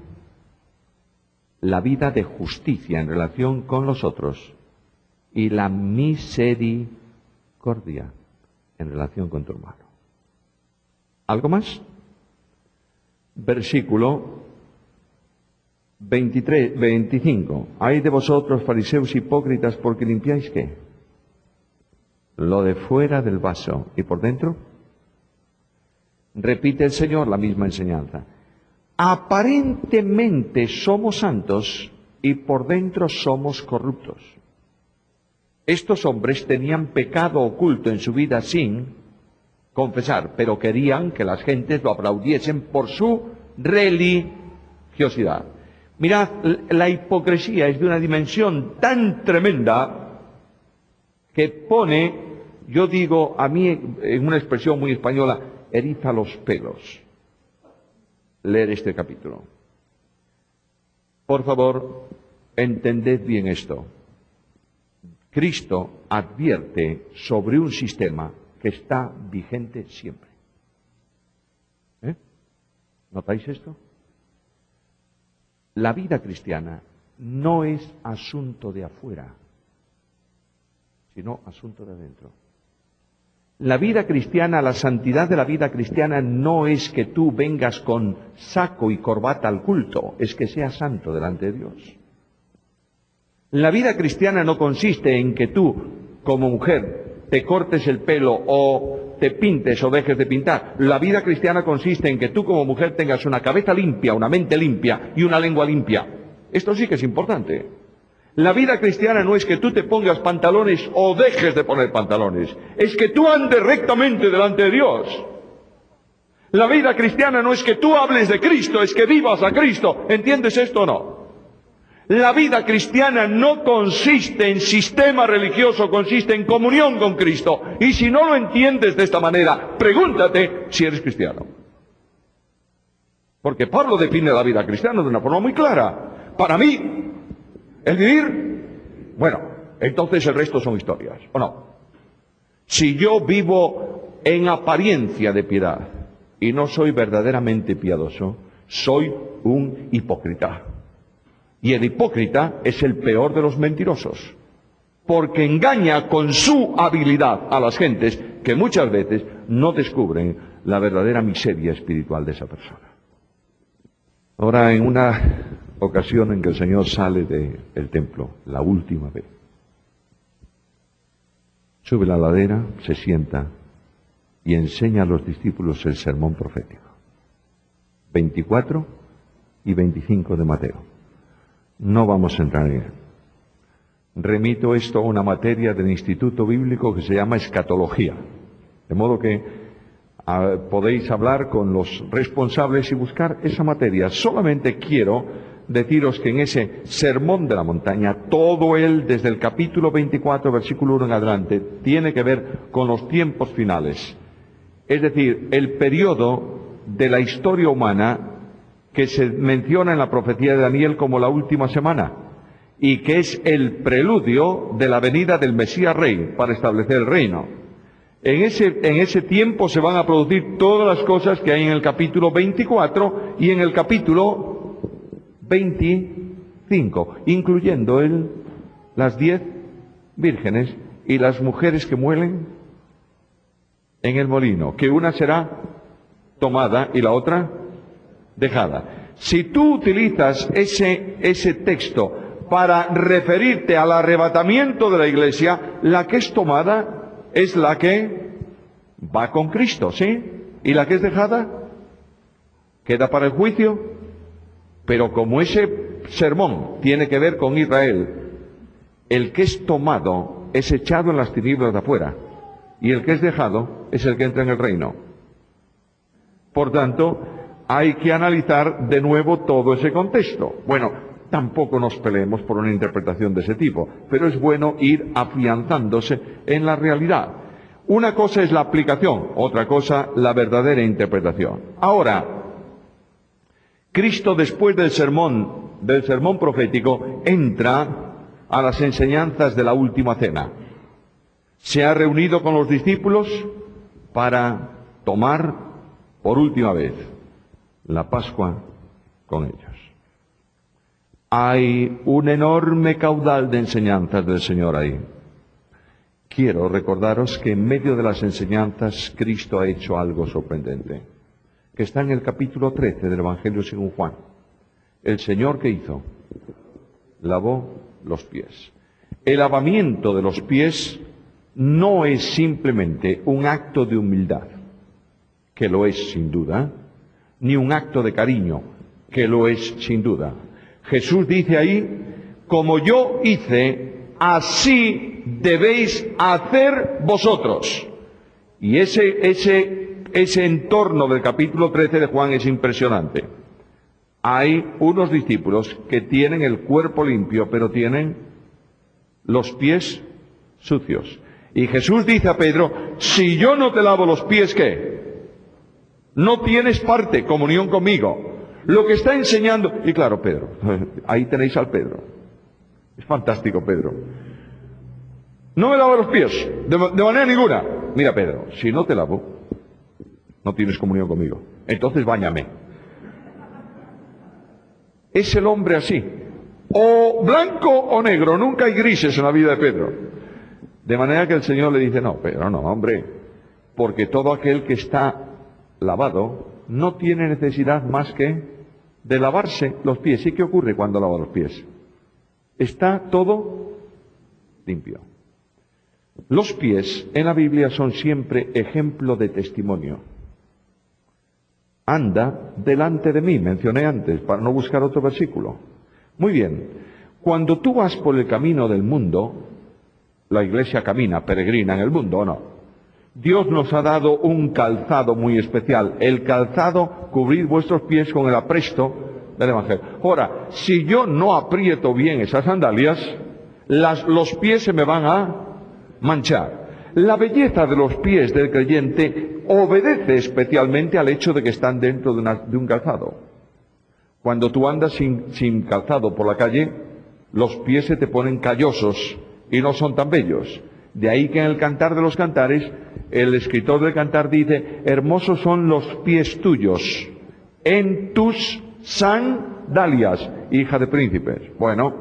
la vida de justicia en relación con los otros y la misericordia en relación con tu hermano. ¿Algo más? Versículo 25. Ay de vosotros, fariseos hipócritas, porque limpiáis ¿qué? Lo de fuera del vaso y por dentro. Repite el Señor la misma enseñanza. Aparentemente somos santos y por dentro somos corruptos. Estos hombres tenían pecado oculto en su vida sin confesar, pero querían que las gentes lo aplaudiesen por su religiosidad. Mirad, la hipocresía es de una dimensión tan tremenda que pone, yo digo, a mí en una expresión muy española, eriza los pelos leer este capítulo. Por favor, entended bien esto. Cristo advierte sobre un sistema que está vigente siempre. ¿Notáis esto? La vida cristiana no es asunto de afuera, sino asunto de adentro. La vida cristiana, la santidad de la vida cristiana no es que tú vengas con saco y corbata al culto, es que seas santo delante de Dios. La vida cristiana no consiste en que tú, como mujer, te cortes el pelo o te pintes o dejes de pintar. La vida cristiana consiste en que tú como mujer tengas una cabeza limpia, una mente limpia y una lengua limpia. Esto sí que es importante. La vida cristiana no es que tú te pongas pantalones o dejes de poner pantalones. Es que tú andes rectamente delante de Dios. La vida cristiana no es que tú hables de Cristo, es que vivas a Cristo. ¿Entiendes esto o no? La vida cristiana no consiste en sistema religioso, consiste en comunión con Cristo. Y si no lo entiendes de esta manera, pregúntate si eres cristiano. Porque Pablo define la vida cristiana de una forma muy clara. Para mí, el vivir, bueno, entonces el resto son historias, ¿o no? Si yo vivo en apariencia de piedad y no soy verdaderamente piadoso, soy un hipócrita. Y el hipócrita es el peor de los mentirosos, porque engaña con su habilidad a las gentes que muchas veces no descubren la verdadera miseria espiritual de esa persona. Ahora, en una ocasión en que el Señor sale del templo, la última vez, sube la ladera, se sienta y enseña a los discípulos el sermón profético. 24 y 25 de Mateo. No vamos a entrar en él. Remito esto a una materia del Instituto Bíblico que se llama escatología. De modo que podéis hablar con los responsables y buscar esa materia. Solamente quiero deciros que en ese sermón de la montaña, todo él, desde el capítulo 24, versículo 1 en adelante, tiene que ver con los tiempos finales. Es decir, el periodo de la historia humana que se menciona en la profecía de Daniel como la última semana, y que es el preludio de la venida del Mesías Rey para establecer el reino. En ese tiempo se van a producir todas las cosas que hay en el capítulo 24 y en el capítulo 25, incluyendo las 10 vírgenes y las mujeres que muelen en el molino, que una será tomada y la otra dejada. Si tú utilizas ese texto para referirte al arrebatamiento de la iglesia, la que es tomada es la que va con Cristo, ¿sí? Y la que es dejada queda para el juicio. Pero como ese sermón tiene que ver con Israel, el que es tomado es echado en las tinieblas de afuera, y el que es dejado es el que entra en el reino. Por tanto, hay que analizar de nuevo todo ese contexto. Bueno, tampoco nos peleemos por una interpretación de ese tipo, pero es bueno ir afianzándose en la realidad. Una cosa es la aplicación, otra cosa la verdadera interpretación. Ahora, Cristo, después del sermón profético, entra a las enseñanzas de la última cena. Se ha reunido con los discípulos para tomar por última vez la Pascua con ellos. Hay un enorme caudal de enseñanzas del Señor ahí. Quiero recordaros que en medio de las enseñanzas Cristo ha hecho algo sorprendente, que está en el capítulo 13 del Evangelio según Juan. El Señor, ¿qué hizo? Lavó los pies. El lavamiento de los pies no es simplemente un acto de humildad, que lo es sin duda, ni un acto de cariño, que lo es sin duda. Jesús dice ahí, como yo hice, así debéis hacer vosotros. Y ese entorno del capítulo 13 de Juan es impresionante. Hay unos discípulos que tienen el cuerpo limpio, pero tienen los pies sucios. Y Jesús dice a Pedro, si yo no te lavo los pies, ¿qué? No tienes parte, comunión conmigo. Lo que está enseñando, y claro, Pedro, ahí tenéis al Pedro. Es fantástico, Pedro. No me lavo los pies, de manera ninguna. Mira, Pedro, si no te lavo, no tienes comunión conmigo. Entonces báñame. Es el hombre así. O blanco o negro, nunca hay grises en la vida de Pedro. De manera que el Señor le dice, no, Pedro, no, hombre. porque todo aquel que está lavado no tiene necesidad más que de lavarse los pies. ¿Y qué ocurre cuando lava los pies? Está todo limpio. Los pies en la Biblia son siempre ejemplo de testimonio. Anda delante de mí, mencioné antes, para no buscar otro versículo. Muy bien, cuando tú vas por el camino del mundo, la iglesia camina, peregrina en el mundo, ¿o no? Dios nos ha dado un calzado muy especial. El calzado, cubrid vuestros pies con el apresto del Evangelio. Ahora, si yo no aprieto bien esas sandalias, los pies se me van a manchar. La belleza de los pies del creyente obedece especialmente al hecho de que están dentro de un calzado. Cuando tú andas sin calzado por la calle, los pies se te ponen callosos y no son tan bellos. De ahí que en el Cantar de los Cantares, el escritor del Cantar dice: hermosos son los pies tuyos en tus sandalias, hija de príncipes. Bueno,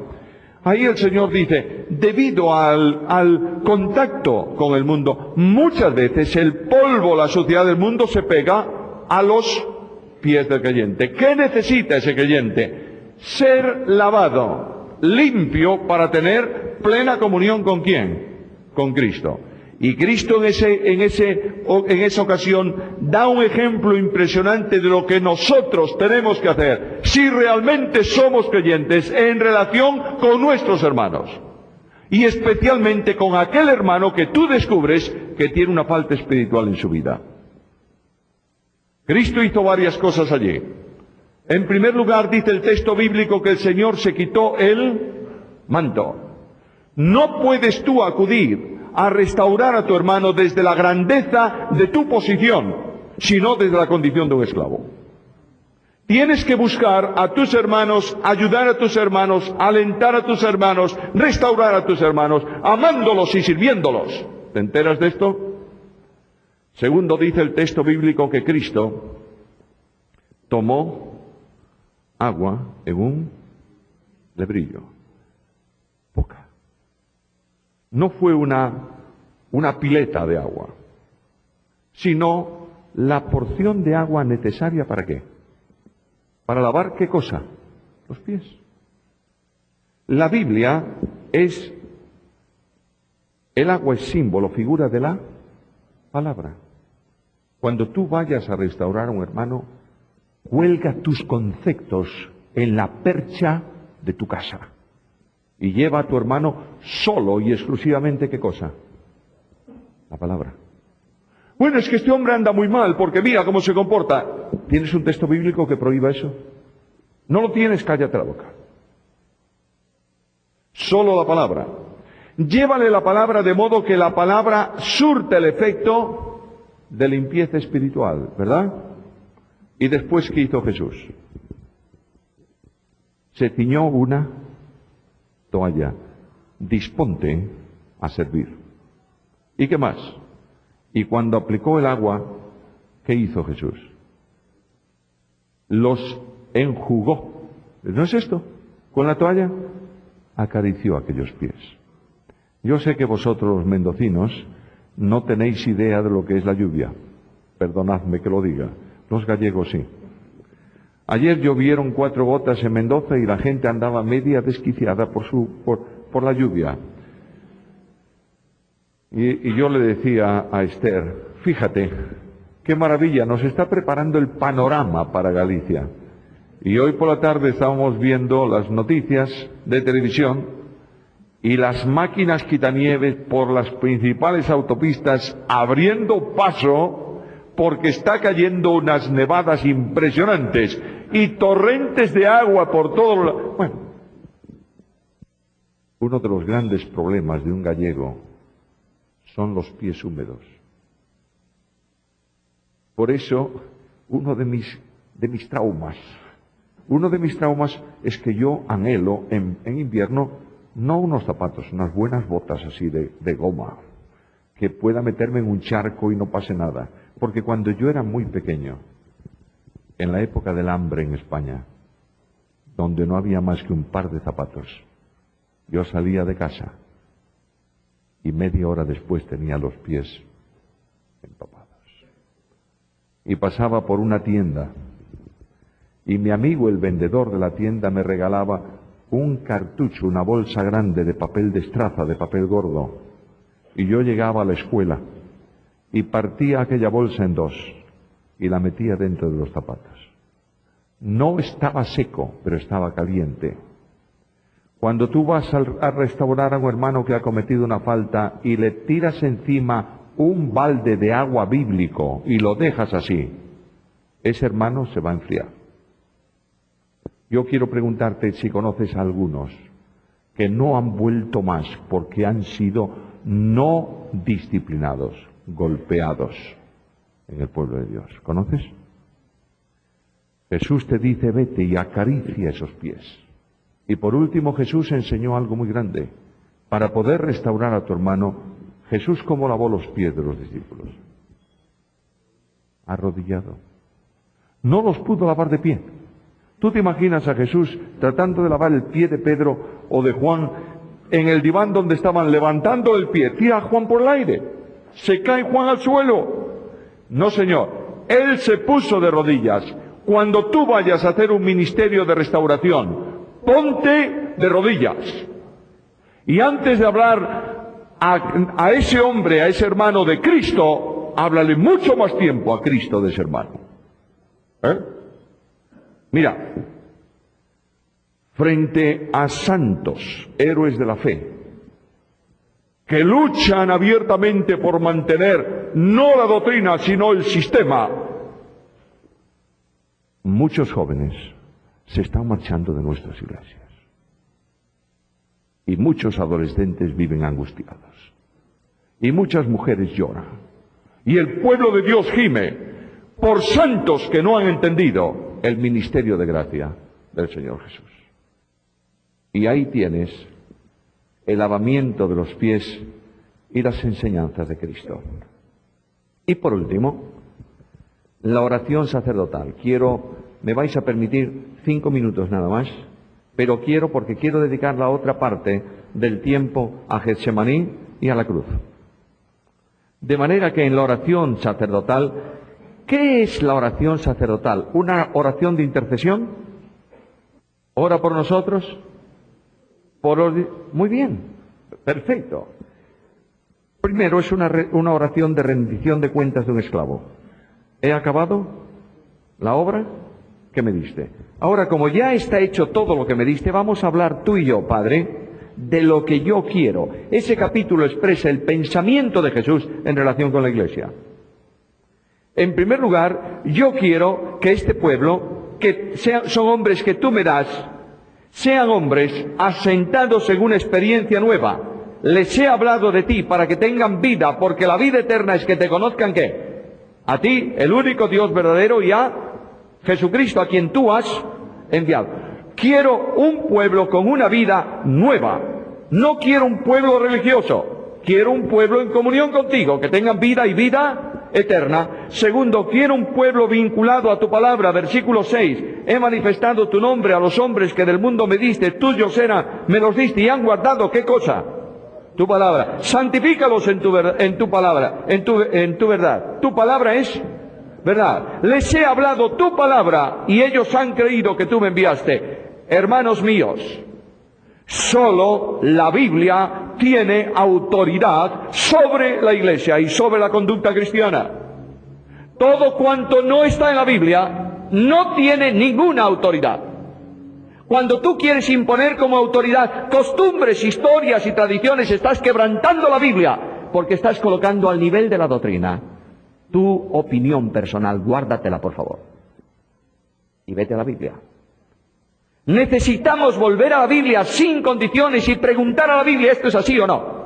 ahí el Señor dice, debido al contacto con el mundo, muchas veces el polvo, la suciedad del mundo se pega a los pies del creyente. ¿Qué necesita ese creyente? Ser lavado, limpio, para tener plena comunión ¿con quién? Con Cristo. Y Cristo en esa ocasión da un ejemplo impresionante de lo que nosotros tenemos que hacer si realmente somos creyentes en relación con nuestros hermanos. Y especialmente con aquel hermano que tú descubres que tiene una falta espiritual en su vida. Cristo hizo varias cosas allí. En primer lugar, dice el texto bíblico que el Señor se quitó el manto. No puedes tú acudir a restaurar a tu hermano desde la grandeza de tu posición, sino desde la condición de un esclavo. Tienes que buscar a tus hermanos, ayudar a tus hermanos, alentar a tus hermanos, restaurar a tus hermanos, amándolos y sirviéndolos. ¿Te enteras de esto? Segundo, dice el texto bíblico que Cristo tomó agua en un lebrillo. Poca. No fue una pileta de agua, sino la porción de agua necesaria ¿para qué? ¿Para lavar qué cosa? Los pies. La Biblia el agua es símbolo, figura de la palabra. Cuando tú vayas a restaurar a un hermano, cuelga tus conceptos en la percha de tu casa. Y lleva a tu hermano solo y exclusivamente, ¿qué cosa? La palabra. Bueno, es que este hombre anda muy mal porque mira cómo se comporta. ¿Tienes un texto bíblico que prohíba eso? No lo tienes, cállate la boca. Solo la palabra. Llévale la palabra de modo que la palabra surte el efecto de limpieza espiritual, ¿verdad? Y después, ¿qué hizo Jesús? Se ciñó una toalla. Disponte a servir. ¿Y qué más? Y cuando aplicó el agua, ¿qué hizo Jesús? Los enjugó. ¿No es esto? Con la toalla acarició aquellos pies. Yo sé que vosotros, los mendocinos, no tenéis idea de lo que es la lluvia. Perdonadme que lo diga. Los gallegos sí. Ayer llovieron 4 gotas en Mendoza y la gente andaba media desquiciada por la lluvia. Y yo le decía a Esther, fíjate, qué maravilla, nos está preparando el panorama para Galicia. Y hoy por la tarde estábamos viendo las noticias de televisión y las máquinas quitanieves por las principales autopistas abriendo paso porque está cayendo unas nevadas impresionantes y torrentes de agua por todo lo... Bueno, uno de los grandes problemas de un gallego son los pies húmedos. Por eso, uno de mis traumas es que yo anhelo en invierno no unos zapatos, unas buenas botas así de goma, que pueda meterme en un charco y no pase nada. Porque cuando yo era muy pequeño, en la época del hambre en España, donde no había más que un par de zapatos, yo salía de casa y media hora después tenía los pies empapados. y pasaba por una tienda y mi amigo el vendedor de la tienda me regalaba un cartucho, una bolsa grande de papel de estraza, de papel gordo, y yo llegaba a la escuela y partía aquella bolsa en dos y la metía dentro de los zapatos. No estaba seco, pero estaba caliente. Cuando tú vas a restaurar a un hermano que ha cometido una falta y le tiras encima un balde de agua bíblico y lo dejas así, ese hermano se va a enfriar. Yo quiero preguntarte si conoces a algunos que no han vuelto más porque han sido no disciplinados, golpeados en el pueblo de Dios. ¿Conoces? Jesús te dice, vete y acaricia esos pies. Y por último, Jesús enseñó algo muy grande. Para poder restaurar a tu hermano, Jesús cómo lavó los pies de los discípulos. Arrodillado. No los pudo lavar de pie. ¿Tú te imaginas a Jesús tratando de lavar el pie de Pedro o de Juan en el diván donde estaban levantando el pie? Tira a Juan por el aire. Se cae Juan al suelo. No, señor. Él se puso de rodillas. Cuando tú vayas a hacer un ministerio de restauración, ponte de rodillas. Y antes de hablar a ese hombre, a ese hermano de Cristo, háblale mucho más tiempo a Cristo de ese hermano. Mira, frente a santos, héroes de la fe, que luchan abiertamente por mantener no la doctrina, sino el sistema, muchos jóvenes se están marchando de nuestras iglesias. Y muchos adolescentes viven angustiados. Y muchas mujeres lloran. Y el pueblo de Dios gime por santos que no han entendido el ministerio de gracia del Señor Jesús. Y ahí tienes el lavamiento de los pies y las enseñanzas de Cristo. Y por último, la oración sacerdotal. Me vais a permitir 5 minutos nada más, pero porque quiero dedicar la otra parte del tiempo a Getsemaní y a la cruz. De manera que en la oración sacerdotal, ¿qué es la oración sacerdotal? ¿Una oración de intercesión? ¿Ora por nosotros? Muy bien, perfecto. Primero es una oración de rendición de cuentas de un esclavo. ¿He acabado la obra que me diste? Ahora, como ya está hecho todo lo que me diste, vamos a hablar tú y yo, Padre, de lo que yo quiero. Ese capítulo expresa el pensamiento de Jesús en relación con la Iglesia. En primer lugar, yo quiero que este pueblo, son hombres que tú me das, sean hombres asentados en una experiencia nueva. Les he hablado de ti para que tengan vida, porque la vida eterna es que te conozcan, ¿qué? A ti, el único Dios verdadero, y a Jesucristo, a quien tú has enviado. Quiero un pueblo con una vida nueva. No quiero un pueblo religioso. Quiero un pueblo en comunión contigo, que tengan vida y vida eterna. Segundo, quiero un pueblo vinculado a tu palabra. Versículo 6. He manifestado tu nombre a los hombres que del mundo me diste. Tuyos eran, me los diste y han guardado, ¿qué cosa? Tu palabra. Santifícalos en tu palabra, en tu verdad. Tu palabra es verdad. Les he hablado tu palabra y ellos han creído que tú me enviaste. Hermanos míos, solo la Biblia tiene autoridad sobre la Iglesia y sobre la conducta cristiana. Todo cuanto no está en la Biblia no tiene ninguna autoridad. Cuando tú quieres imponer como autoridad costumbres, historias y tradiciones, estás quebrantando la Biblia, porque estás colocando al nivel de la doctrina tu opinión personal. Guárdatela, por favor, y vete a la Biblia. Necesitamos volver a la Biblia sin condiciones y preguntar a la Biblia, ¿esto es así o no?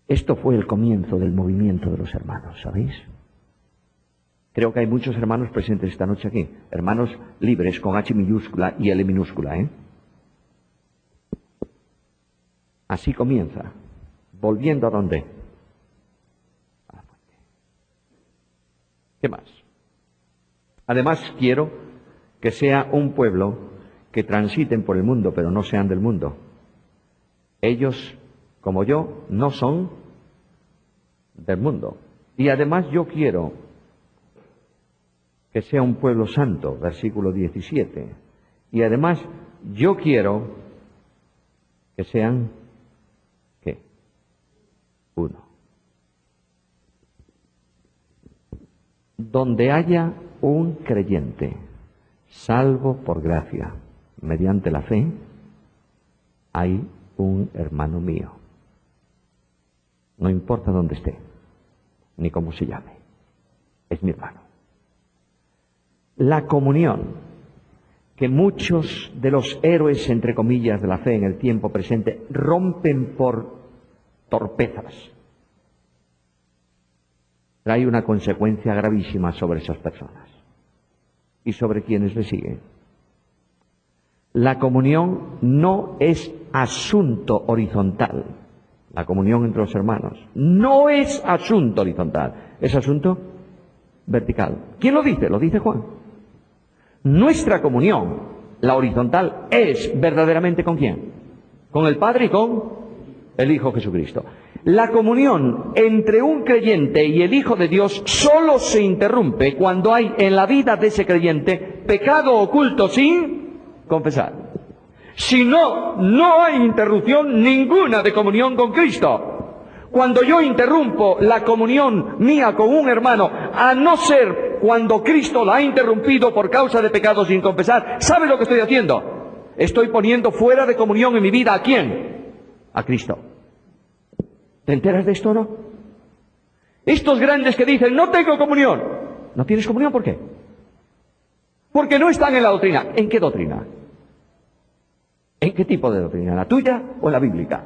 Esto fue el comienzo del movimiento de los hermanos, ¿sabéis? Creo que hay muchos hermanos presentes esta noche aquí. Hermanos libres con H minúscula y L minúscula, ¿eh? Así comienza. ¿Volviendo a dónde? A la fuente. ¿Qué más? Además, quiero que sea un pueblo que transiten por el mundo, pero no sean del mundo. Ellos, como yo, no son del mundo. Y además yo quiero que sea un pueblo santo, versículo 17. Y además yo quiero que sean, ¿qué? Uno. Donde haya un creyente, salvo por gracia, mediante la fe, hay un hermano mío. No importa dónde esté, ni cómo se llame, es mi hermano. La comunión que muchos de los héroes, entre comillas, de la fe en el tiempo presente rompen por torpezas, trae una consecuencia gravísima sobre esas personas y sobre quienes le siguen. La comunión no es asunto horizontal. La comunión entre los hermanos no es asunto horizontal, es asunto vertical. ¿Quién lo dice? Lo dice Juan. Nuestra comunión, la horizontal, es verdaderamente ¿con quién? Con el Padre y con el Hijo Jesucristo. La comunión entre un creyente y el Hijo de Dios solo se interrumpe cuando hay en la vida de ese creyente pecado oculto sin confesar. Si no, no hay interrupción ninguna de comunión con Cristo. Cuando yo interrumpo la comunión mía con un hermano, a no ser cuando Cristo la ha interrumpido por causa de pecados sin confesar, ¿sabe lo que estoy haciendo? Estoy poniendo fuera de comunión en mi vida ¿a quién? A Cristo. ¿Te enteras de esto o no? Estos grandes que dicen, no tengo comunión. ¿No tienes comunión? ¿Por qué? Porque no están en la doctrina. ¿En qué doctrina? ¿En qué tipo de doctrina? ¿La tuya o la bíblica?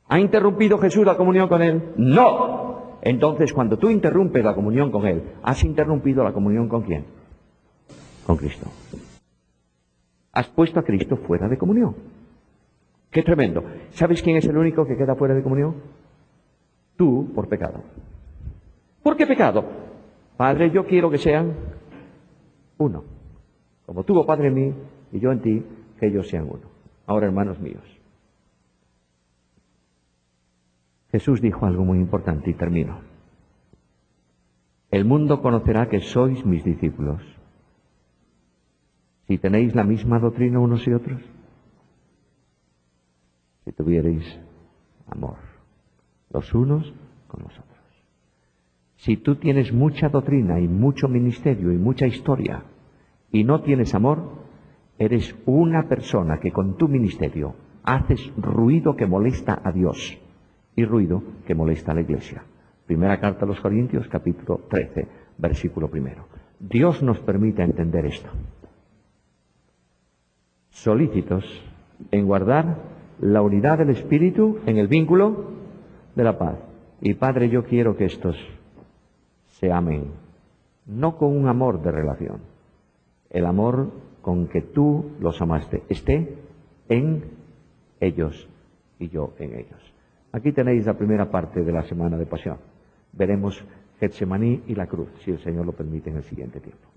¿Ha interrumpido Jesús la comunión con él? ¡No! Entonces, cuando tú interrumpes la comunión con él, ¿has interrumpido la comunión con quién? Con Cristo. Has puesto a Cristo fuera de comunión. ¡Qué tremendo! ¿Sabes quién es el único que queda fuera de comunión? Tú, por pecado. ¿Por qué pecado? Padre, yo quiero que sean uno. Como tú, oh Padre en mí, y yo en ti, que ellos sean uno. Ahora, hermanos míos, Jesús dijo algo muy importante y termino. El mundo conocerá que sois mis discípulos si tenéis la misma doctrina unos y otros, si tuvierais amor los unos con los otros. Si tú tienes mucha doctrina y mucho ministerio y mucha historia y no tienes amor, eres una persona que con tu ministerio haces ruido que molesta a Dios y ruido que molesta a la Iglesia. Primera carta a los Corintios, capítulo 13, versículo 1. Dios nos permite entender esto. Solícitos en guardar la unidad del Espíritu en el vínculo de la paz. Y Padre, yo quiero que estos se amen, no con un amor de relación, el amor con que tú los amaste, esté en ellos y yo en ellos. Aquí tenéis la primera parte de la Semana de Pasión. Veremos Getsemaní y la cruz, si el Señor lo permite, en el siguiente tiempo.